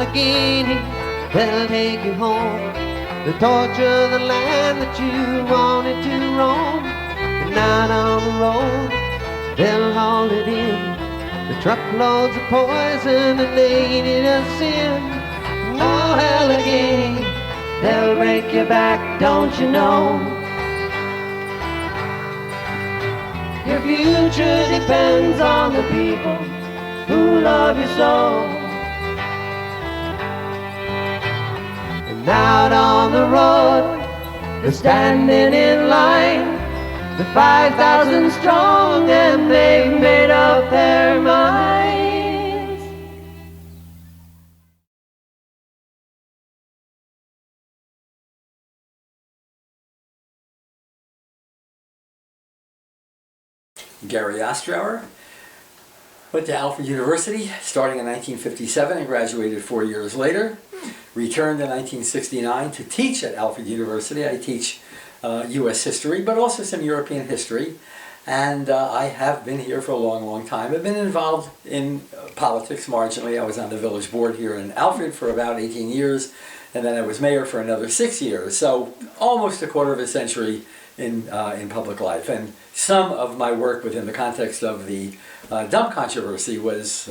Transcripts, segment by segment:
Allegany, they'll take you home. They'll torture the land that you wanted to roam. And out on the road, they'll haul it in. The truckloads of poison and they need us in. Oh, Allegany, they'll break your back, don't you know? Your future depends on the people who love you so. And out on the road, they're standing in line. The 5,000 strong, and they've made up their minds. Gary Ostrower went to Alfred University starting in 1957 and graduated 4 years later. Returned in 1969 to teach at Alfred University. I teach U.S. history, but also some European history. And I have been here for a long, long time. I've been involved in politics marginally. I was on the village board here in Alfred for about 18 years, and then I was mayor for another 6 years. So almost a quarter of a century in public life. And some of my work within the context of the dump controversy was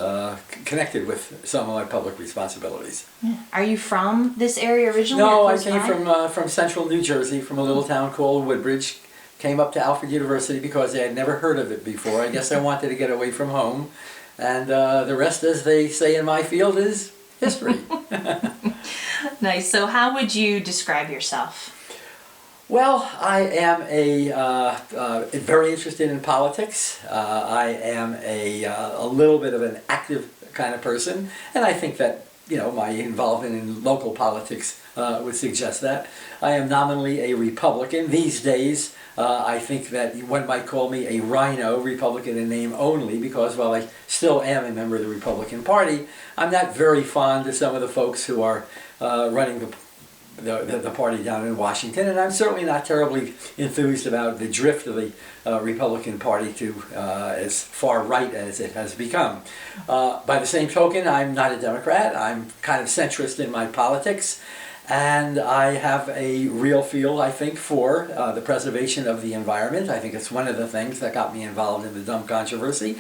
connected with some of my public responsibilities. Are you from this area originally? No, I came from central New Jersey, from a little town called Woodbridge. Came up to Alfred University because I had never heard of it before. I guess I wanted to get away from home. And the rest, as they say in my field, is history. Nice. So how would you describe yourself? Well, I am very interested in politics. I am a little bit of an active kind of person, and I think that my involvement in local politics would suggest that. I am nominally a Republican these days. I think that one might call me a rhino, Republican in name only, because while I still am a member of the Republican Party, I'm not very fond of some of the folks who are running the party down in Washington, and I'm certainly not terribly enthused about the drift of the Republican Party to as far right as it has become. By the same token, I'm not a Democrat. I'm kind of centrist in my politics, and I have a real feel, I think, for the preservation of the environment. I think it's one of the things that got me involved in the dump controversy.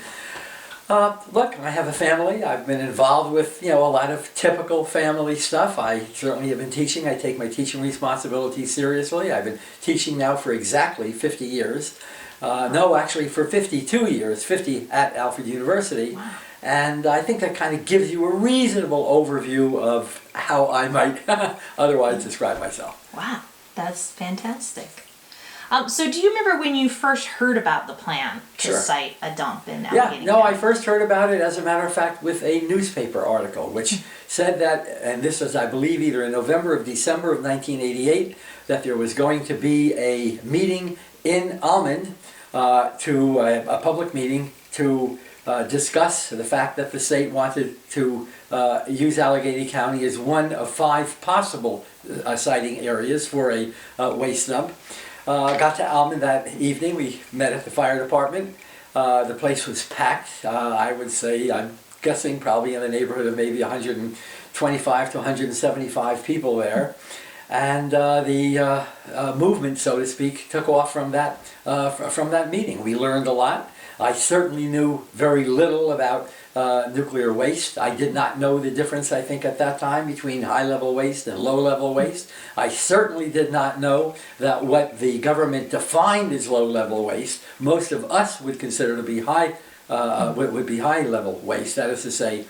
Look, I have a family. I've been involved with, a lot of typical family stuff. I certainly have been teaching. I take my teaching responsibilities seriously. I've been teaching now for exactly 50 years. No, actually for 52 years, 50 at Alfred University. Wow. And I think that kind of gives you a reasonable overview of how I might otherwise describe myself. Wow, that's fantastic. So do you remember when you first heard about the plan to Sure. site a dump in Allegany Yeah, no, County? I first heard about it, as a matter of fact, with a newspaper article, which said that, and this was, I believe, either in November or December of 1988, that there was going to be a meeting in Almond, a public meeting, to discuss the fact that the state wanted to use Allegany County as one of 5 possible siting areas for a waste dump. Got to Almond that evening. We met at the fire department. The place was packed. I would say, I'm guessing probably in the neighborhood of maybe 125 to 175 people there. And the movement, so to speak, took off from that meeting. We learned a lot. I certainly knew very little about nuclear waste. I did not know the difference, I think, at that time between high-level waste and low-level waste. I certainly did not know that what the government defined as low-level waste, most of us would consider to be would be high-level waste. That is to say,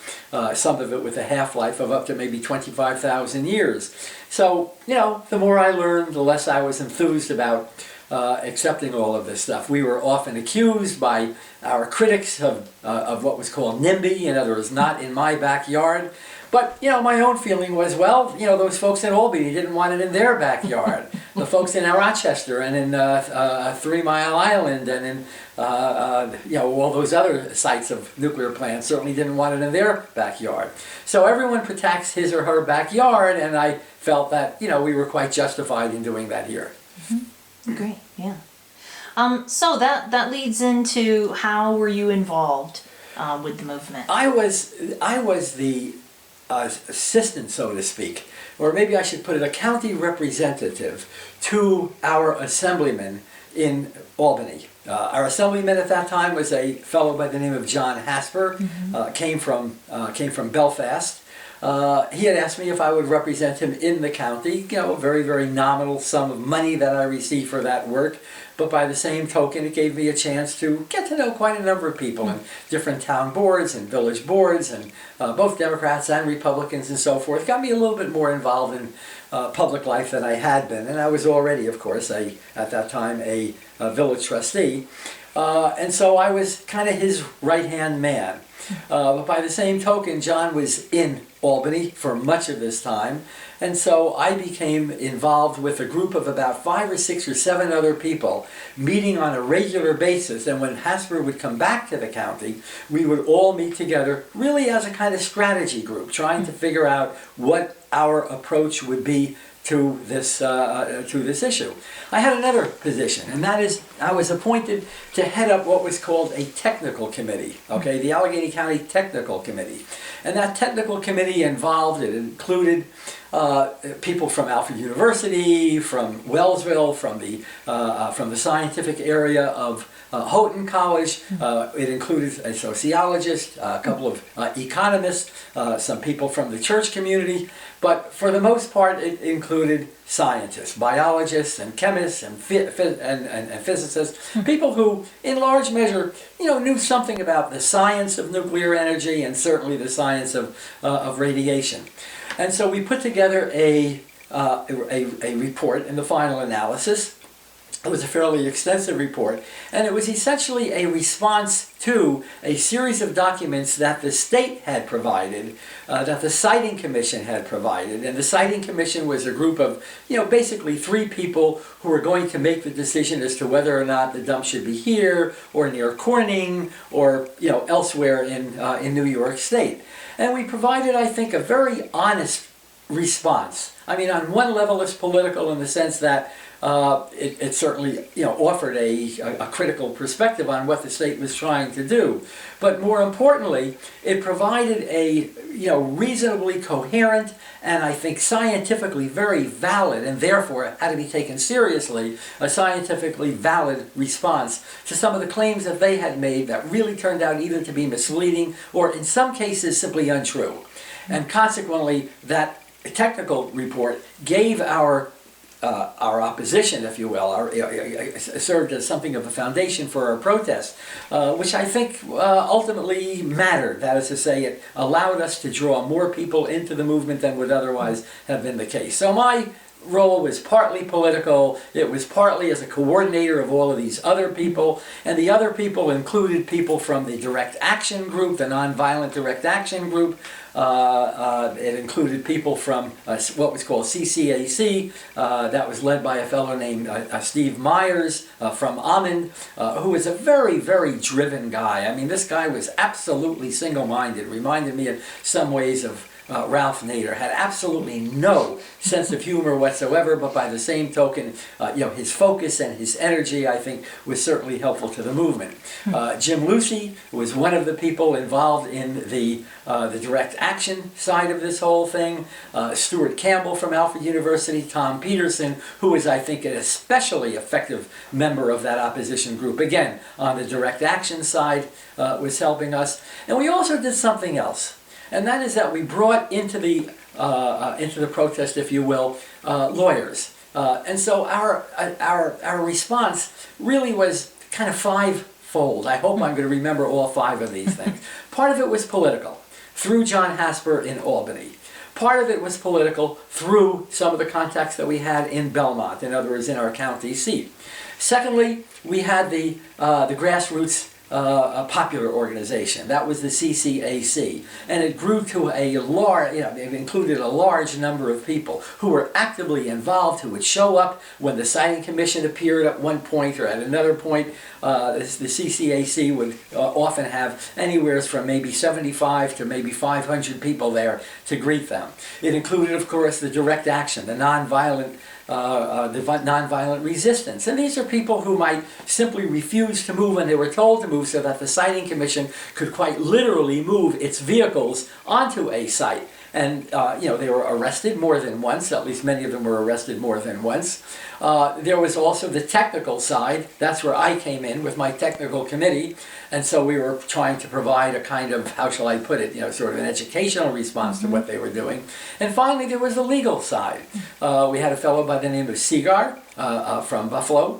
some of it with a half-life of up to maybe 25,000 years. So, the more I learned, the less I was enthused about accepting all of this stuff. We were often accused by our critics of what was called NIMBY, in other words, not in my backyard. But, my own feeling was, well, those folks in Albany didn't want it in their backyard. The folks in Rochester and in 3 Mile Island and in, all those other sites of nuclear plants certainly didn't want it in their backyard. So everyone protects his or her backyard, and I felt that, we were quite justified in doing that here. Mm-hmm. Great, yeah. So that leads into how were you involved with the movement? I was the assistant, so to speak, or maybe I should put it, a county representative to our assemblyman in Albany. Our assemblyman at that time was a fellow by the name of John Hasper, came from Belfast. He had asked me if I would represent him in the county, a very, very nominal sum of money that I received for that work. But by the same token, it gave me a chance to get to know quite a number of people in different town boards and village boards, and both Democrats and Republicans and so forth. Got me a little bit more involved in public life than I had been. And I was already, of course, at that time, a village trustee. And so I was kind of his right-hand man. But by the same token, John was in Albany for much of this time, and so I became involved with a group of about 5 or 6 or 7 other people meeting on a regular basis. And when Hasper would come back to the county, we would all meet together really as a kind of strategy group, trying to figure out what our approach would be to this issue. I had another position, and that is I was appointed to head up what was called a technical committee, the Allegany County Technical Committee. And that technical committee included people from Alfred University, from Wellsville, from the scientific area of Houghton College. It included a sociologist, a couple of economists, some people from the church community, but for the most part it included scientists, biologists and chemists and physicists, people who in large measure knew something about the science of nuclear energy and certainly the science of radiation. And so we put together a report in the final analysis. It was a fairly extensive report, and it was essentially a response to a series of documents that the state had provided, that the Siting Commission had provided. And the Siting Commission was a group of, basically 3 people who were going to make the decision as to whether or not the dump should be here, or near Corning, or elsewhere in New York State. And we provided, I think, a very honest response. I mean, on one level it's political in the sense that it certainly offered a critical perspective on what the state was trying to do. But more importantly, it provided a reasonably coherent and I think scientifically very valid, and therefore had to be taken seriously, a scientifically valid response to some of the claims that they had made that really turned out either to be misleading or in some cases simply untrue. And consequently, that technical report gave our opposition, if you will, served as something of a foundation for our protest, which I think ultimately mattered. That is to say, it allowed us to draw more people into the movement than would otherwise have been the case. So my role was partly political, it was partly as a coordinator of all of these other people, and the other people included people from the Direct Action Group, the Nonviolent Direct Action Group. It included people from what was called CCAC, that was led by a fellow named Steve Myers from Almond, who was a very, very driven guy. I mean, this guy was absolutely single-minded, reminded me in some ways of Ralph Nader, had absolutely no sense of humor whatsoever, but by the same token, his focus and his energy, I think, was certainly helpful to the movement. Jim Lucy was one of the people involved in the direct action side of this whole thing. Stuart Campbell from Alfred University, Tom Peterson, who was, I think, an especially effective member of that opposition group, again, on the direct action side, was helping us. And we also did something else. And that is that we brought into the protest, if you will, lawyers. And so our response really was kind of five-fold. I hope I'm going to remember all 5 of these things. Part of it was political, through John Hasper in Albany. Part of it was political through some of the contacts that we had in Belmont, in other words, in our county seat. Secondly, we had the grassroots a popular organization. That was the CCAC, and it grew to a large, it included a large number of people who were actively involved, who would show up when the Siting Commission appeared at one point or at another point. The CCAC would often have anywhere from maybe 75 to maybe 500 people there to greet them. It included, of course, the direct action, the nonviolent nonviolent resistance. And these are people who might simply refuse to move when they were told to move, so that the siting commission could quite literally move its vehicles onto a site. And they were arrested more than once. At least many of them were arrested more than once. There was also the technical side. That's where I came in with my technical committee. And so we were trying to provide a kind of, how shall I put it, sort of an educational response to what they were doing. And finally, there was the legal side. We had a fellow by the name of Seagar from Buffalo,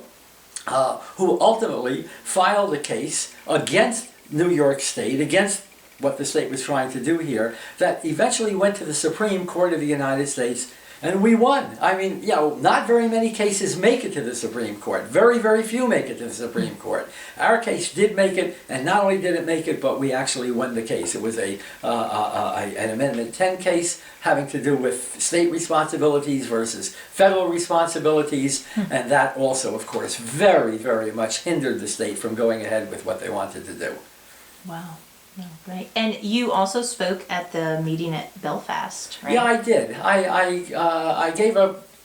who ultimately filed a case against New York State, against what the state was trying to do here, that eventually went to the Supreme Court of the United States, and we won. I mean, not very many cases make it to the Supreme Court. Very, very few make it to the Supreme Court. Our case did make it, and not only did it make it, but we actually won the case. It was an Amendment 10 case having to do with state responsibilities versus federal responsibilities, and that also, of course, very, very much hindered the state from going ahead with what they wanted to do. Wow. No, right. And you also spoke at the meeting at Belfast, right? Yeah, I did. I gave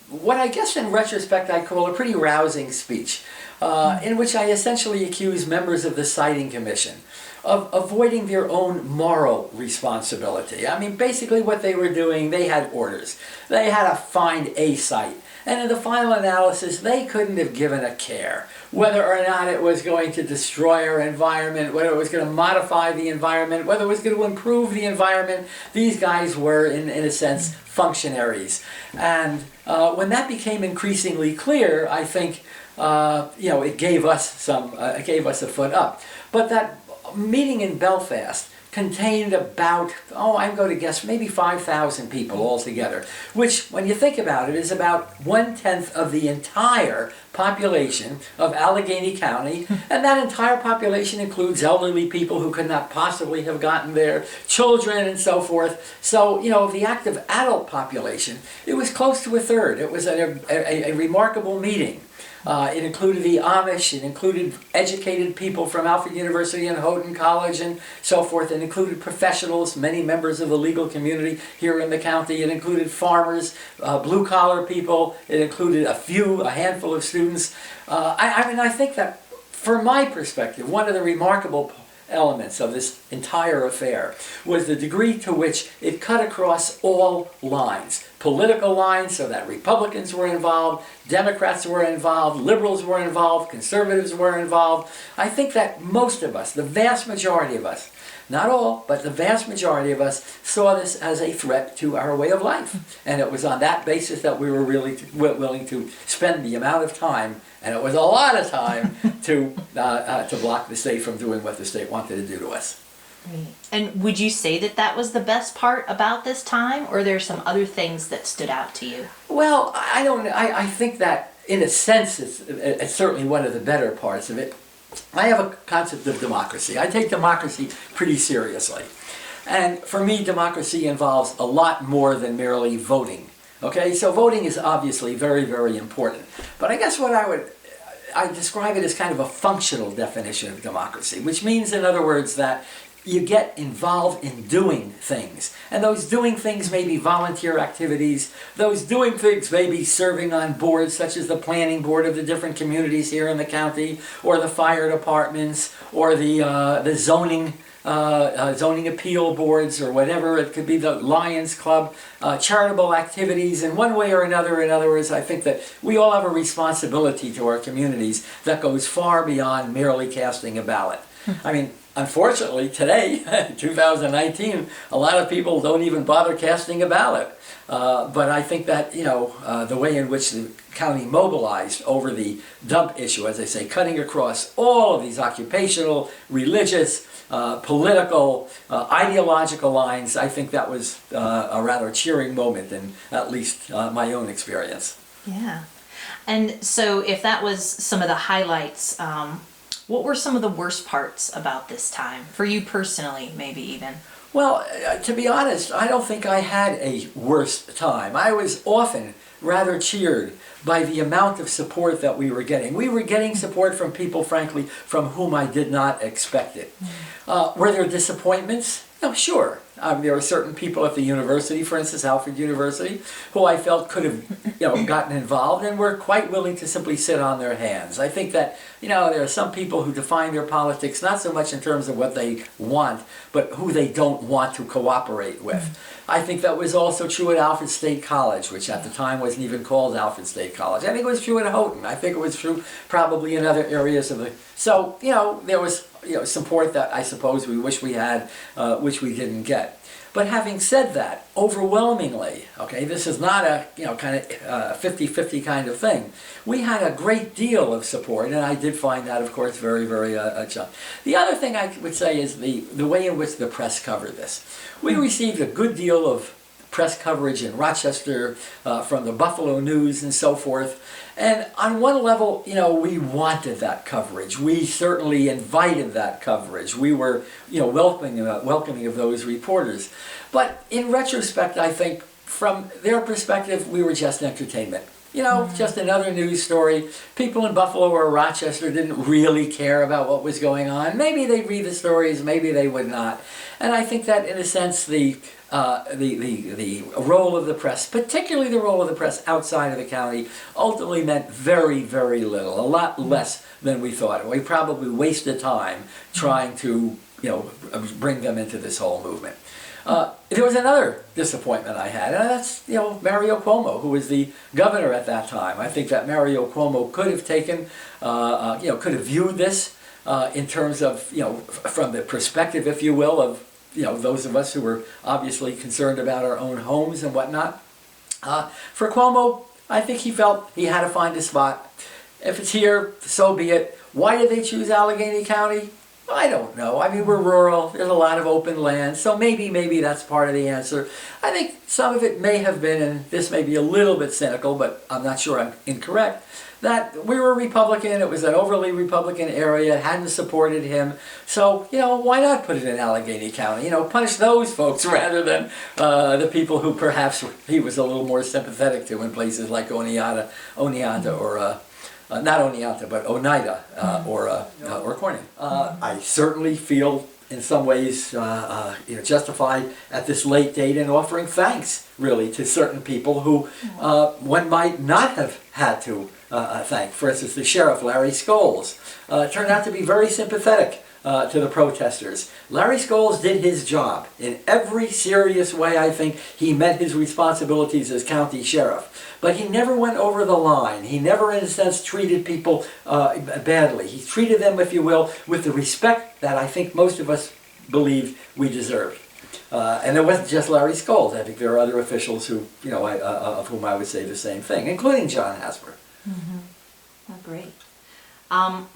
what I guess in retrospect I call a pretty rousing speech, in which I essentially accused members of the Siting Commission of avoiding their own moral responsibility. I mean, basically what they were doing, they had orders. They had to find a site. And in the final analysis, they couldn't have given a care whether or not it was going to destroy our environment, whether it was going to modify the environment, whether it was going to improve the environment. These guys were, in a sense, functionaries. And when that became increasingly clear, I think, it gave us a foot up. But that meeting in Belfast contained about, I'm going to guess, maybe 5,000 people altogether, which, when you think about it, is about 1/10 of the entire population of Allegany County, and that entire population includes elderly people who could not possibly have gotten there, children and so forth. So, of the active adult population, it was close to a third. It was a remarkable meeting. It included the Amish, it included educated people from Alfred University and Houghton College and so forth. It included professionals, many members of the legal community here in the county. It included farmers, blue-collar people. It included a handful of students. I think that, from my perspective, one of the remarkable elements of this entire affair was the degree to which it cut across all lines. Political lines, so that Republicans were involved, Democrats were involved, liberals were involved, conservatives were involved. I think that most of us, the vast majority of us, not all, but the vast majority of us, saw this as a threat to our way of life. And it was on that basis that we were really willing to spend the amount of time, and it was a lot of time, to block the state from doing what the state wanted to do to us. Right. And would you say that was the best part about this time, or are there some other things that stood out to you? Well, I think that, in a sense, it's certainly one of the better parts of it. I have a concept of democracy. I take democracy pretty seriously. And for me, democracy involves a lot more than merely voting. Okay, so voting is obviously very, very important. But I guess I describe it as kind of a functional definition of democracy, which means, in other words, that you get involved in doing things. And those doing things may be volunteer activities. Those doing things may be serving on boards such as the planning board of the different communities here in the county, or the fire departments, or the zoning appeal boards, or whatever. It could be the Lions Club, charitable activities in one way or another. In other words, I think that we all have a responsibility to our communities that goes far beyond merely casting a ballot. I mean, unfortunately, today, 2019, a lot of people don't even bother casting a ballot. But I think that, the way in which the county mobilized over the dump issue, as I say, cutting across all of these occupational, religious, political, ideological lines, I think that was a rather cheering moment in at least my own experience. Yeah. And so if that was some of the highlights, what were some of the worst parts about this time, for you personally, maybe even? Well, to be honest, I don't think I had a worse time. I was often rather cheered by the amount of support that we were getting. We were getting support from people, frankly, from whom I did not expect it. Were there disappointments? No, sure. There were certain people at the university, for instance, Alfred University, who I felt could have, gotten involved and were quite willing to simply sit on their hands. I think that, there are some people who define their politics not so much in terms of what they want, but who they don't want to cooperate with. I think that was also true at Alfred State College, which at the time wasn't even called Alfred State College. I think it was true at Houghton. I think it was true probably in other areas of the... So, there was support that I suppose we wish we had, which we didn't get. But having said that, overwhelmingly, okay, this is not a, kind of 50-50 kind of thing. We had a great deal of support, and I did find that, of course, very, very challenging. The other thing I would say is the way in which the press covered this. We received a good deal of press coverage in Rochester, from the Buffalo News and so forth. And on one level, we wanted that coverage. We certainly invited that coverage. We were, welcoming of those reporters. But in retrospect, I think from their perspective, we were just entertainment. Just another news story. People in Buffalo or Rochester didn't really care about what was going on. Maybe they'd read the stories, maybe they would not. And I think that in a sense the role of the press, particularly the role of the press outside of the county, ultimately meant very, very little, a lot less than we thought. We probably wasted time trying to, bring them into this whole movement. There was another disappointment I had, and that's, Mario Cuomo, who was the governor at that time. I think that Mario Cuomo could have taken, could have viewed this in terms of, from the perspective, if you will, of, those of us who were obviously concerned about our own homes and whatnot. For Cuomo, I think he felt he had to find a spot. If it's here, so be it. Why did they choose Allegany County? I don't know. I mean, we're rural. There's a lot of open land. So maybe that's part of the answer. I think some of it may have been, and this may be a little bit cynical, but I'm not sure I'm incorrect, that we were Republican. It was an overly Republican area, hadn't supported him. So, why not put it in Allegany County? Punish those folks rather than the people who perhaps he was a little more sympathetic to in places like Oneonta or... not Oneonta, but Oneida or Corning. I certainly feel in some ways justified at this late date in offering thanks, really, to certain people who one might not have had to thank. For instance, the sheriff, Larry Scholes, turned out to be very sympathetic to the protesters. Larry Scholes did his job. In every serious way, I think, he met his responsibilities as county sheriff. But he never went over the line. He never, in a sense, treated people badly. He treated them, if you will, with the respect that I think most of us believed we deserved. And it wasn't just Larry Scholes. I think there are other officials who, of whom I would say the same thing, including John Hasper. Mm-hmm. Oh, great.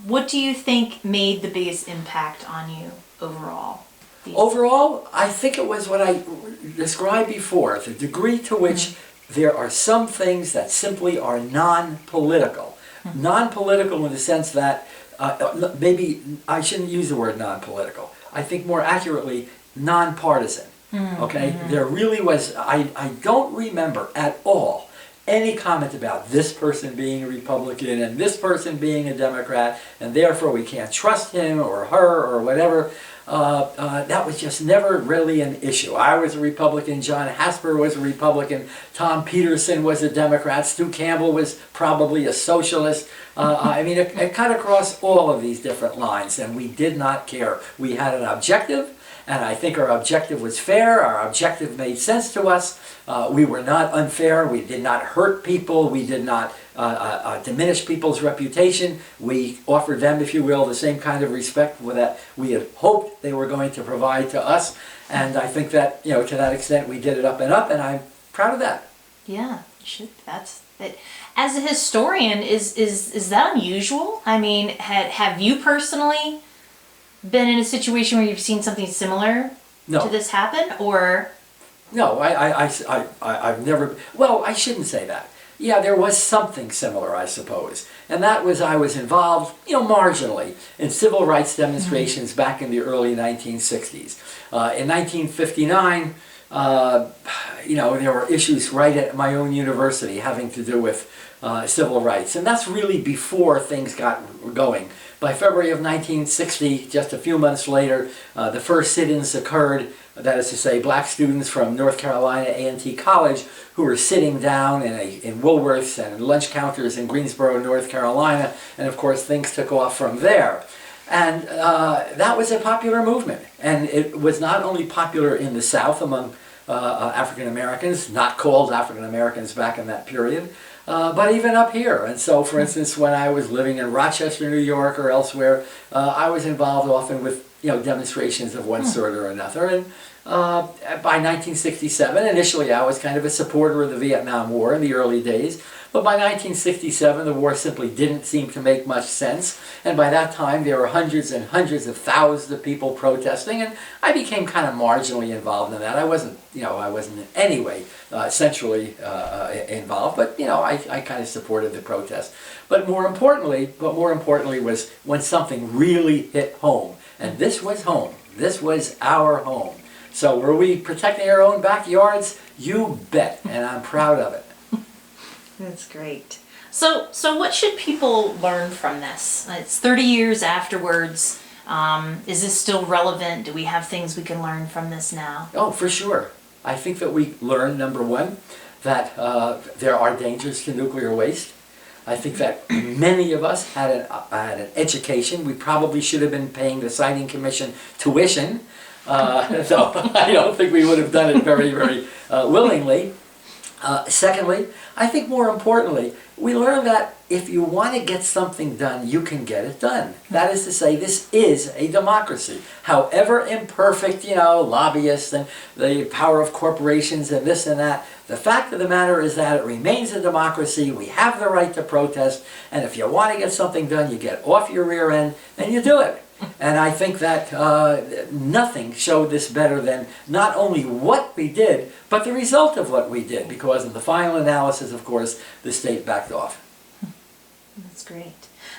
What do you think made the biggest impact on you overall? Overall, I think it was what I described before, the degree to which there are some things that simply are non-political. Non-political in the sense that, maybe I shouldn't use the word non-political. I think more accurately, non-partisan. Okay? There really was, I don't remember at all any comment about this person being a Republican and this person being a Democrat, and therefore we can't trust him or her or whatever. That was just never really an issue. I was a Republican, John Hasper was a Republican, Tom Peterson was a Democrat, Stu Campbell was probably a socialist. I mean, it cut across all of these different lines, and we did not care. We had an objective, and I think our objective was fair. Our objective made sense to us. We were not unfair. We did not hurt people. We did not diminish people's reputation. We offered them, if you will, the same kind of respect that we had hoped they were going to provide to us. And I think that, to that extent, we did it up, and I'm proud of that. Yeah, you should. That's it. As a historian, is that unusual? I mean, have you personally been in a situation where you've seen something similar to this happen, or? No, I've never, well, I shouldn't say that. Yeah, there was something similar, I suppose. And that was, I was involved, marginally in civil rights demonstrations back in the early 1960s. In 1959, there were issues right at my own university having to do with civil rights. And that's really before things got going. By February of 1960, just a few months later, the first sit-ins occurred that is to say, black students from North Carolina A&T College who were sitting down in Woolworths and in lunch counters in Greensboro, North Carolina, and of course things took off from there. And that was a popular movement, and it was not only popular in the South among African Americans, not called African Americans back in that period, but even up here. And so, for instance, when I was living in Rochester, New York, or elsewhere, I was involved often with demonstrations of one sort or another. And by 1967, initially I was kind of a supporter of the Vietnam War in the early days. But by 1967, the war simply didn't seem to make much sense. And by that time, there were hundreds and hundreds of thousands of people protesting. And I became kind of marginally involved in that. I wasn't in any way centrally involved. But, I kind of supported the protest. But more importantly was when something really hit home. And this was home. This was our home. So were we protecting our own backyards? You bet. And I'm proud of it. That's great. So what should people learn from this? It's 30 years afterwards. Is this still relevant? Do we have things we can learn from this now? Oh, for sure. I think that we learned, number one, that there are dangers to nuclear waste. I think that many of us had an education. We probably should have been paying the Siting Commission tuition, though I don't think we would have done it very, very willingly. Secondly, I think more importantly, we learned that if you want to get something done, you can get it done. That is to say, this is a democracy. However imperfect, lobbyists and the power of corporations and this and that, the fact of the matter is that it remains a democracy. We have the right to protest, and if you want to get something done, you get off your rear end and you do it. And I think that nothing showed this better than not only what we did, but the result of what we did. Because in the final analysis, of course, the state backed off. That's great.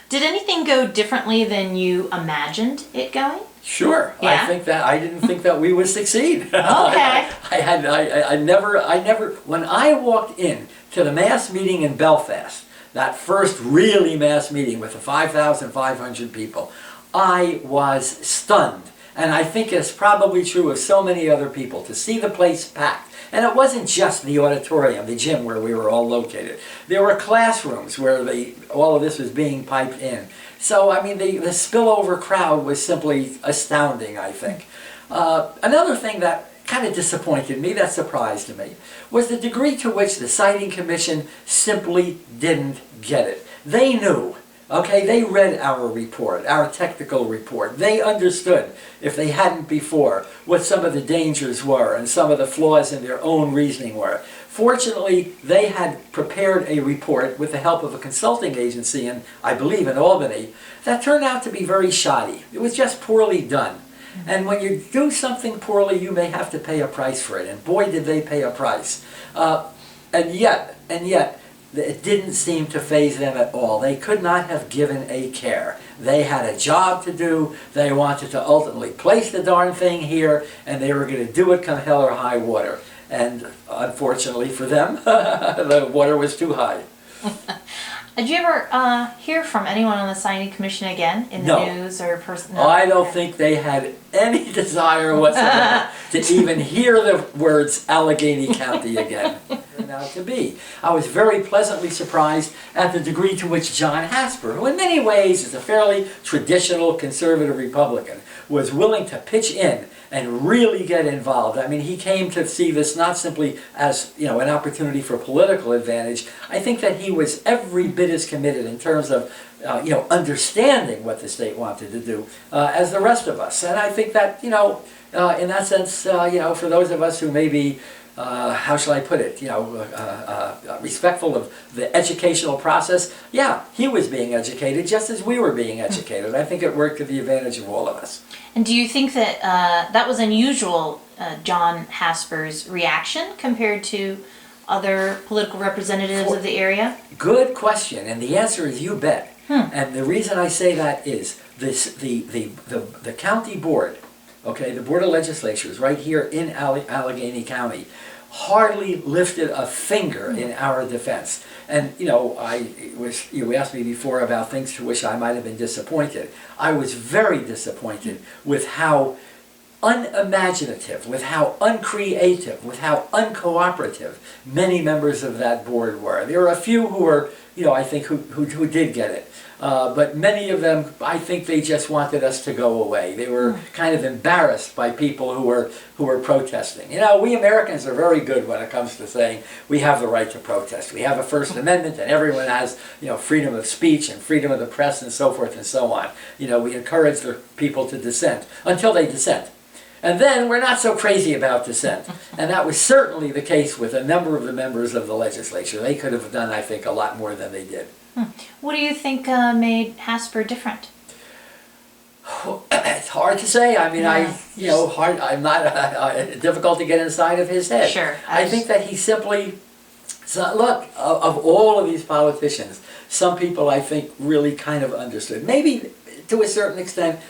Did anything go differently than you imagined it going? Sure. Yeah? I didn't think that we would succeed. Okay. I never, when I walked in to the mass meeting in Belfast, that first really mass meeting with the 5,500 people, I was stunned. And I think it's probably true of so many other people, to see the place packed. And it wasn't just the auditorium, the gym where we were all located. There were classrooms where all of this was being piped in. So, I mean, the spillover crowd was simply astounding, I think. Another thing that kind of disappointed me, that surprised me, was the degree to which the Siting Commission simply didn't get it. They knew. Okay, they read our report, our technical report. They understood, if they hadn't before, what some of the dangers were and some of the flaws in their own reasoning were. Fortunately, they had prepared a report with the help of a consulting agency, I believe in Albany, that turned out to be very shoddy. It was just poorly done. And when you do something poorly, you may have to pay a price for it. And boy, did they pay a price. And yet, it didn't seem to faze them at all. They could not have given a care. They had a job to do. They wanted to ultimately place the darn thing here, and they were going to do it come hell or high water. And unfortunately for them, the water was too high. Did you ever hear from anyone on the Siting Commission again in the news or person? No, I don't think they had any desire whatsoever to even hear the words Allegany County again. Turned out to be. I was very pleasantly surprised at the degree to which John Hasper, who in many ways is a fairly traditional conservative Republican, was willing to pitch in and really get involved. I mean, he came to see this not simply as, an opportunity for political advantage. I think that he was every bit as committed in terms of, understanding what the state wanted to do as the rest of us. And I think that, in that sense, for those of us who may be, how shall I put it, respectful of the educational process, yeah, he was being educated just as we were being educated. I think it worked to the advantage of all of us. And do you think that that was unusual, John Hasper's reaction compared to other political representatives of the area? Good question, and the answer is you bet. And the reason I say that is the county board, okay, the Board of Legislatures right here in Allegany County, hardly lifted a finger in our defense. And you asked me before about things to which I might have been disappointed. I was very disappointed with how unimaginative, with how uncreative, with how uncooperative many members of that board were. There were a few who were, I think, who did get it. But many of them, I think they just wanted us to go away. They were kind of embarrassed by people who were protesting. We Americans are very good when it comes to saying we have the right to protest. We have a First Amendment and everyone has, freedom of speech and freedom of the press and so forth and so on. We encourage the people to dissent until they dissent. And then we're not so crazy about dissent. And that was certainly the case with a number of the members of the legislature. They could have done, I think, a lot more than they did. What do you think made Hasper different? It's hard to say. I mean, I'm not difficult to get inside of his head. Sure. I think that he simply, look, of all of these politicians, some people I think really kind of understood. Maybe to a certain extent,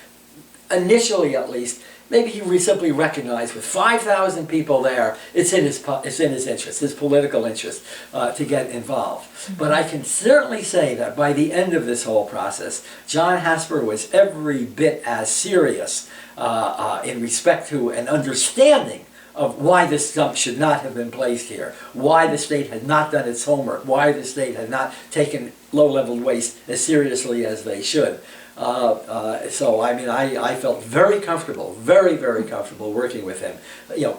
initially at least, maybe he simply recognized with 5,000 people there, it's in his interest, his political interest, to get involved. But I can certainly say that by the end of this whole process, John Hasper was every bit as serious in respect to an understanding of why this dump should not have been placed here, why the state had not done its homework, why the state had not taken low-level waste as seriously as they should. So I mean, I felt very comfortable, very, very comfortable working with him.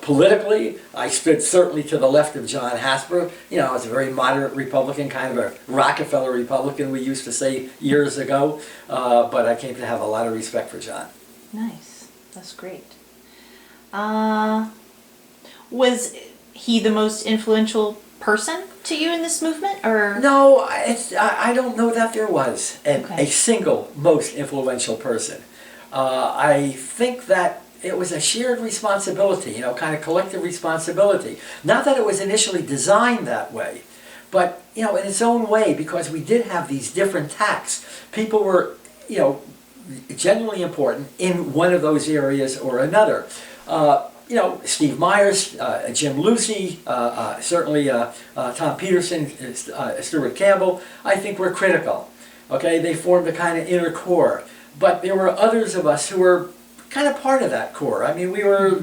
Politically, I stood certainly to the left of John Hasper. I was a very moderate Republican, kind of a Rockefeller Republican, we used to say years ago. But I came to have a lot of respect for John. Nice. That's great. Was he the most influential person to you in this movement, or? No, I don't know that there was a single most influential person. I think that it was a shared responsibility, kind of collective responsibility. Not that it was initially designed that way, but, in its own way, because we did have these different tacks. People were, genuinely important in one of those areas or another. Steve Myers, Jim Lucy, certainly Tom Peterson, Stuart Campbell, I think were critical. Okay, they formed a kind of inner core. But there were others of us who were kind of part of that core. I mean, we were,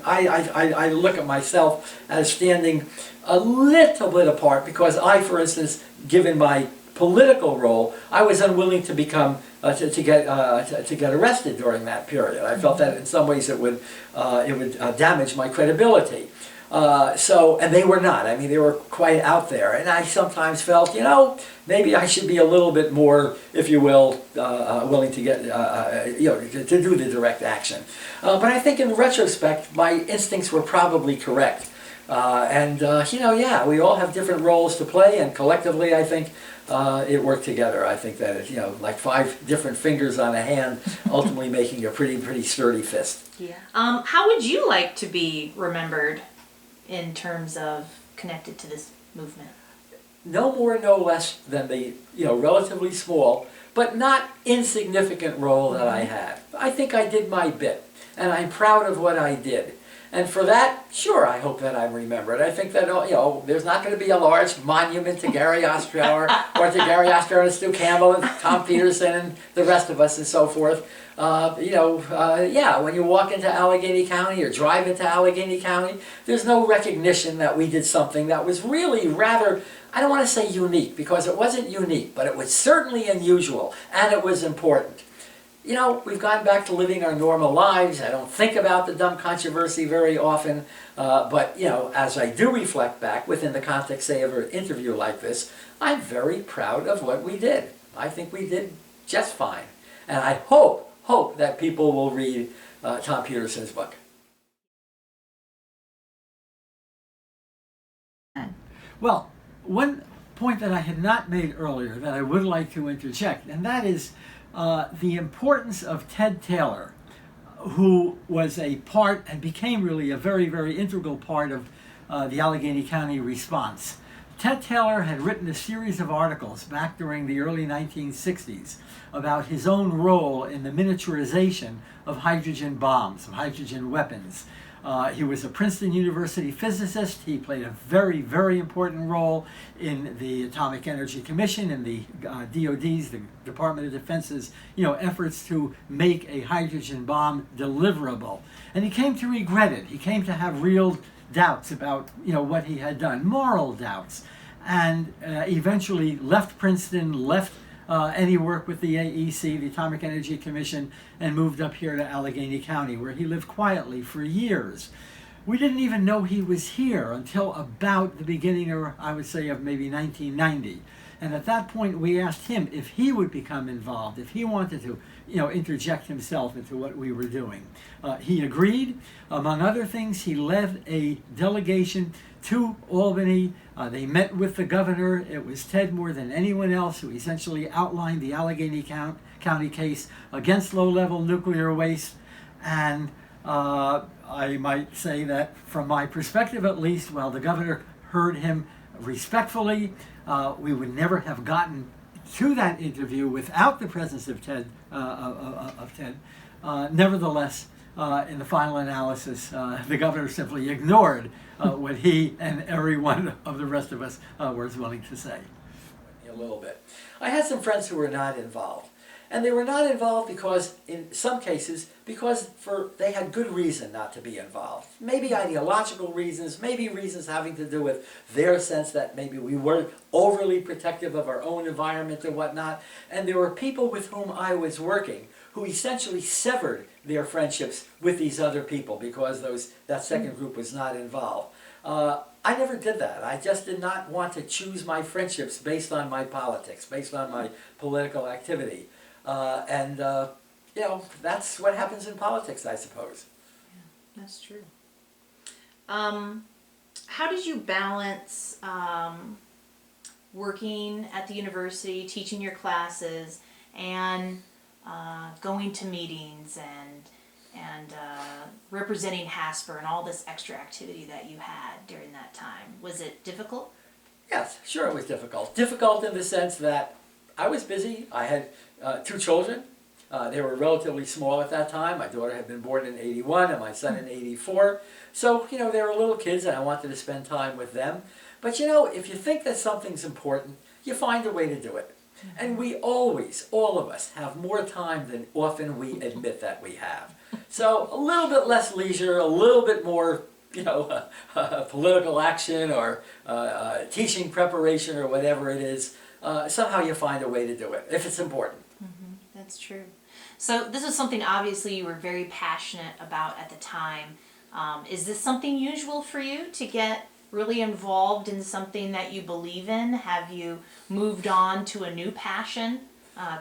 I look at myself as standing a little bit apart because I, for instance, given my political role, I was unwilling to become to get arrested during that period. I felt that in some ways it would damage my credibility. And they were not. I mean, they were quite out there, and I sometimes felt, maybe I should be a little bit more, if you will, willing to get, to do the direct action. But I think in retrospect, my instincts were probably correct. We all have different roles to play, and collectively, I think it worked together. I think that it, like 5 different fingers on a hand, ultimately making a pretty sturdy fist. Yeah. How would you like to be remembered in terms of connected to this movement? No more, no less than the relatively small but not insignificant role that I had. I think I did my bit, and I'm proud of what I did. And for that, sure, I hope that I'm remembered. I think that, there's not going to be a large monument to Gary Ostrower or to Gary Ostrower and Stu Campbell and Tom Peterson and the rest of us and so forth. When you walk into Allegany County or drive into Allegany County, there's no recognition that we did something that was really rather, I don't want to say unique, because it wasn't unique, but it was certainly unusual, and it was important. We've gone back to living our normal lives. I don't think about the dump controversy very often, but as I do reflect back within the context, say, of an interview like this, I'm very proud of what we did. I think we did just fine. And I hope that people will read Tom Peterson's book. Well, one point that I had not made earlier that I would like to interject, and that is the importance of Ted Taylor, who was a part and became really a very, very integral part of the Allegany County response. Ted Taylor had written a series of articles back during the early 1960s about his own role in the miniaturization of hydrogen bombs, of hydrogen weapons. He was a Princeton University physicist. He played a very, very important role in the Atomic Energy Commission and the DOD's, the Department of Defense's, efforts to make a hydrogen bomb deliverable. And he came to regret it. He came to have real doubts about, what he had done, moral doubts, and eventually left Princeton, left any work with the AEC, the Atomic Energy Commission, and moved up here to Allegany County, where he lived quietly for years. We didn't even know he was here until about the beginning, or I would say, of maybe 1990. And at that point, we asked him if he would become involved, if he wanted to, interject himself into what we were doing. He agreed. Among other things, he led a delegation to Albany. They met with the governor. It was Ted more than anyone else who essentially outlined the Allegany County case against low-level nuclear waste. And I might say that from my perspective at least, while the governor heard him respectfully, we would never have gotten to that interview without the presence of Ted. Nevertheless, in the final analysis, the governor simply ignored what he and every one of the rest of us was willing to say. A little bit. I had some friends who were not involved. And they were not involved because, in some cases, they had good reason not to be involved. Maybe ideological reasons, maybe reasons having to do with their sense that maybe we weren't overly protective of our own environment and whatnot. And there were people with whom I was working who essentially severed their friendships with these other people because that second group was not involved. I never did that. I just did not want to choose my friendships based on my politics, based on my political activity. That's what happens in politics, I suppose. Yeah, that's true. How did you balance working at the university, teaching your classes, and going to meetings and representing Hasper and all this extra activity that you had during that time? Was it difficult? Yes, sure it was difficult. Difficult in the sense that I was busy. I had 2 children. They were relatively small at that time. My daughter had been born in '81 and my son in '84. So, they were little kids and I wanted to spend time with them. But, if you think that something's important, you find a way to do it. And we always, all of us, have more time than often we admit that we have. So a little bit less leisure, a little bit more, political action or teaching preparation or whatever it is. Somehow you find a way to do it, if it's important. Mm-hmm. That's true. So this is something obviously you were very passionate about at the time. Is this something usual for you to get really involved in something that you believe in? Have you moved on to a new passion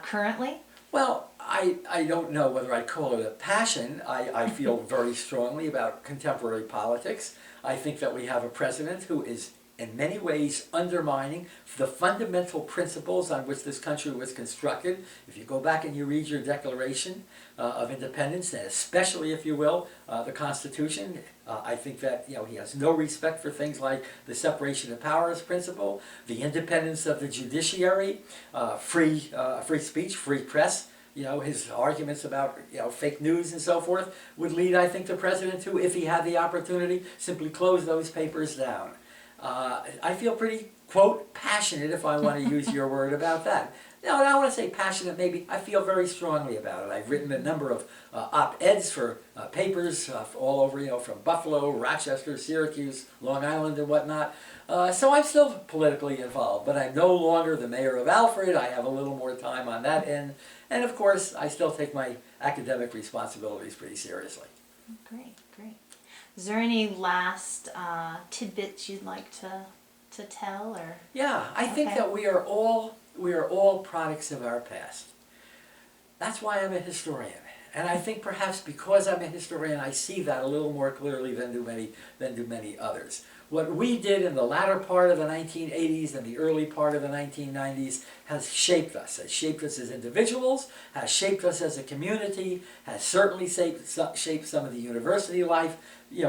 currently? Well, I don't know whether I'd call it a passion. I feel very strongly about contemporary politics. I think that we have a president who is in many ways undermining the fundamental principles on which this country was constructed. If you go back and you read your Declaration of Independence, and especially, if you will, the Constitution, I think that he has no respect for things like the separation of powers principle, the independence of the judiciary, free speech, free press. His arguments about fake news and so forth would lead, I think, the president to, if he had the opportunity, simply close those papers down. I feel pretty, quote, passionate, if I want to use your word, about that. No, I don't want to say passionate, maybe. I feel very strongly about it. I've written a number of op-eds for papers all over, from Buffalo, Rochester, Syracuse, Long Island, and whatnot. So I'm still politically involved, but I'm no longer the mayor of Alfred. I have a little more time on that end. And of course, I still take my academic responsibilities pretty seriously. Great, great. Is there any last tidbits you'd like to tell, or? Yeah, I think that we are all products of our past. That's why I'm a historian. And I think perhaps because I'm a historian, I see that a little more clearly than do many others. What we did in the latter part of the 1980s and the early part of the 1990s has shaped us as individuals, has shaped us as a community, has certainly shaped some of the university life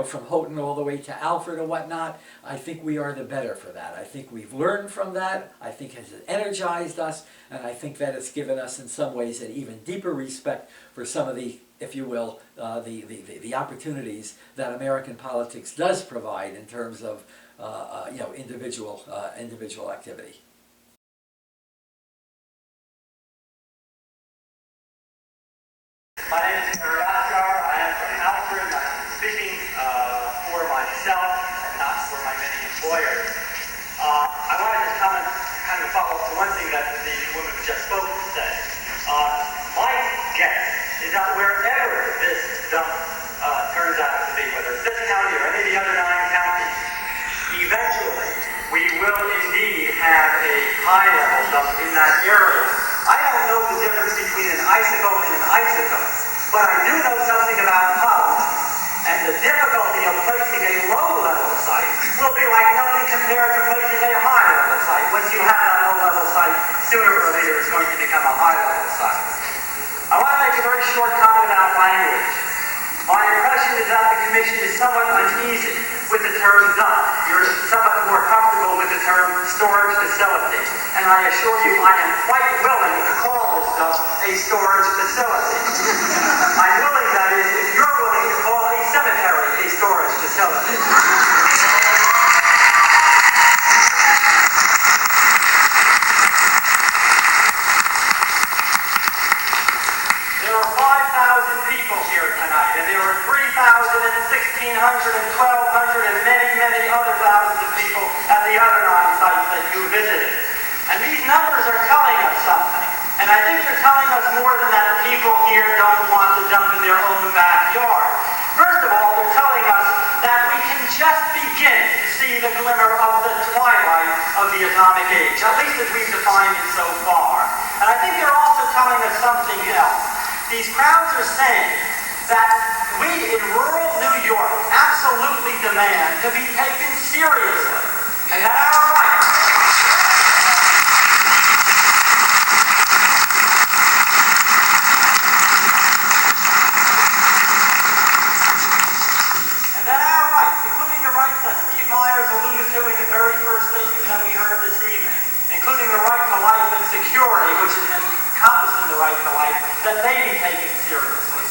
from Houghton all the way to Alfred or whatnot, I think we are the better for that. I think we've learned from that. I think it has energized us, and I think that it's given us in some ways an even deeper respect for some of the, if you will, the opportunities that American politics does provide in terms of individual activity. My name is Ostrower. I am from Alfred, and I'm speaking for myself and not for my many employers. I wanted to comment, kind of follow up to one thing that the woman who just spoke said. My guess is that wherever this dump turns out to be, whether it's this county or any of the other 9 counties, eventually we will indeed have a high-level dump in that area. I don't know the difference between an icicle and an isotope, but I do know something about polymers. And the difficulty of placing a low-level site will be like nothing compared to placing a high-level site. Once you have that low-level site, sooner or later it's going to become a high-level site. I want to make a very short comment about language. My impression is that the Commission is somewhat uneasy with the term dump. You're somewhat more comfortable with the term storage facility. And I assure you I am quite willing to call this dump a storage facility. I'm willing, that is, if you're willing to call a cemetery a storage facility. There are 5,000 people here tonight, and there are 3,000 and 1,600 and 1,200 and many, many other thousands of people at the other 9 sites that you visited. And these numbers are telling us something. And I think they're telling us more than that people here don't want to dump in their own backyard. First of all, they're telling us that we can just begin to see the glimmer of the twilight of the atomic age, at least as we've defined it so far. And I think they're also telling us something else. These crowds are saying that we in rural New York absolutely demand to be taken seriously, and that our rights including the rights that Steve Myers alluded to in the very first statement that we heard this evening, including the right to life and security, which is encompassed in the right to life, that they be taken seriously.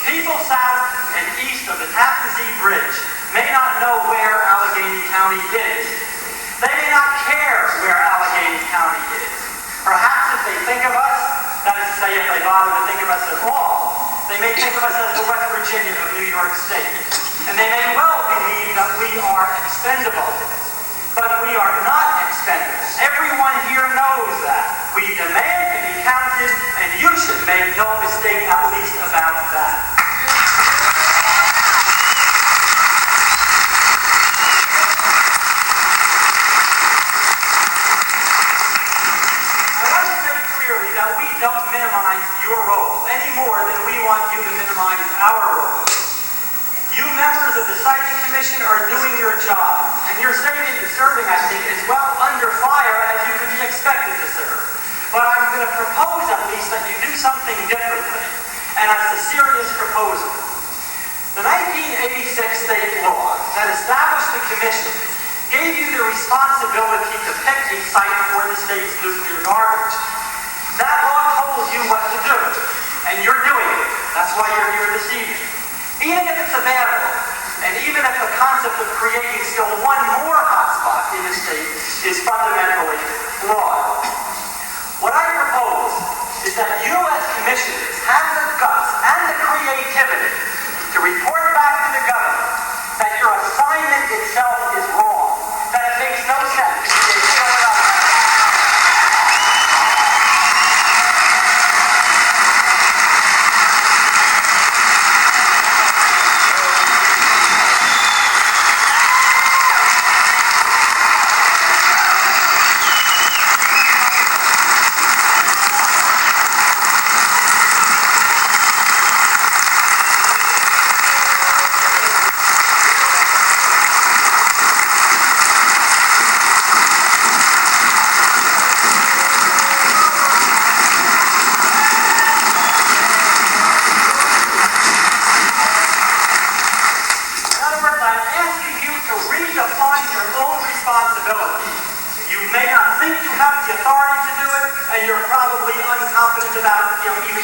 People south and east of the Tappan Zee Bridge may not know where Allegany County is. They may not care where Allegany County is. Perhaps if they think of us, that is to say, if they bother to think of us at all, they may think of us as the West Virginia of New York State. And they may well believe that we are expendable. But we are not expendable. Everyone here knows that. We demand to be counted, and you should make no mistake at least about that. I want to say clearly that we don't minimize your role any more than we want you to minimize our role. You members of the Siting Commission are doing your job, and you're serving, I think, as well under fire as you could be expected to serve. But I'm going to propose at least that you do something differently, and that's a serious proposal. The 1986 state law that established the Commission gave you the responsibility to pick a site for the state's nuclear garbage. That law told you what to do, and you're doing it. That's why you're here this evening. Even if it's a bad one, and even if the concept of creating still one more hotspot in the state is fundamentally flawed. What I propose is that you as commissioners have the guts and the creativity to report back to the government that your assignment itself is wrong, that it makes no sense to create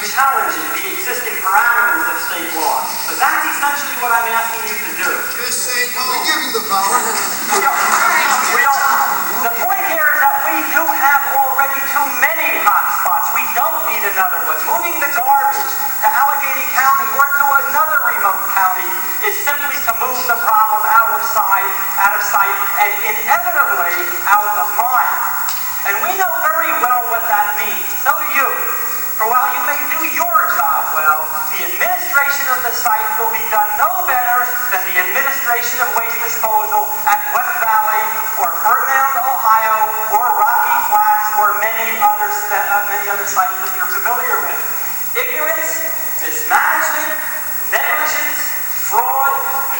challenging the existing parameters of state law. But that's essentially what I'm asking you to do. Just say no. We give you the power. The point here is that we do have already too many hotspots. We don't need another one. Moving the garbage to Allegany County or to another remote county is simply to move the problem out of sight, and inevitably out of mind. And we know very well what that means. So do you. For while you may do your job well, the administration of the site will be done no better than the administration of waste disposal at West Valley or Ferdinand, Ohio, or Rocky Flats, or many other sites that you're familiar with. Ignorance, mismanagement, negligence, fraud,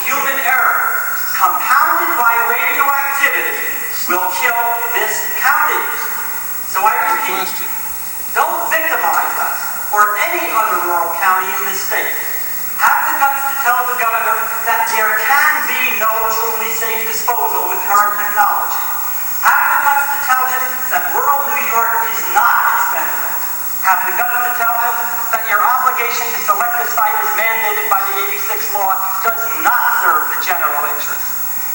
human error, compounded by radioactivity, will kill this county. So I repeat, don't victimize us or any other rural county in this state. Have the guts to tell the governor that there can be no truly safe disposal with current technology. Have the guts to tell him that rural New York is not expendable. Have the guts to tell him that your obligation to select a site as mandated by the 86 law does not serve the general interest.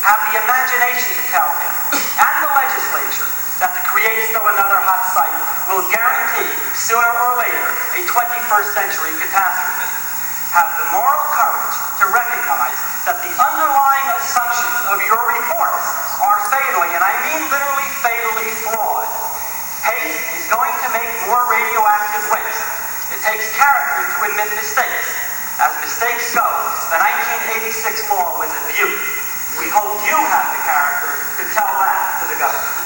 Have the imagination to tell him and the legislature that to create still another hot site will guarantee, sooner or later, a 21st century catastrophe. Have the moral courage to recognize that the underlying assumptions of your reports are fatally, and I mean literally fatally, flawed. Haste is going to make more radioactive waste. It takes character to admit mistakes. As mistakes go, the 1986 law was a beauty. We hope you have the character to tell that to the government.